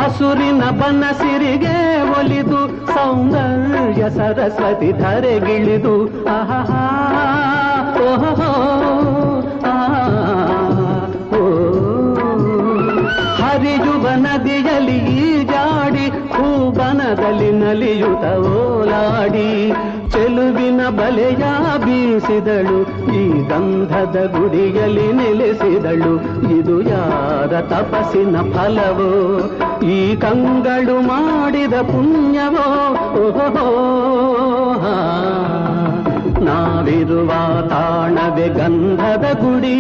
ಹಸುರಿನ ಬನಸಿರಿಗೆ ಒಲಿದು ಸೌಂದರ್ಯ ಸರಸ್ವತಿ ಧರೆಗಿಳಿದು ಆಹಾ ಓಹೋ ಹರಿಯುವ ನದಿಯಲ್ಲಿ ಜಾಡಿ ಹೂಬನದಲ್ಲಿ ನಲಿಯುತ್ತ ಓಲಾಡಿ ಚೆಲುವಿನ ಬಲೆಯ ಬೀಸಿದಳು ಈ ಗಂಧದ ಗುಡಿಯಲ್ಲಿ ನೆಲೆಸಿದಳು ಇದು ಯಾರ ತಪಸ್ಸಿನ ಫಲವೋ ಈ ಕಂಗಳು ಮಾಡಿದ ಪುಣ್ಯವೋ ಓಹೋ ನಾವಿರುವ ತಾಣವೇ ಗಂಧದ ಗುಡಿ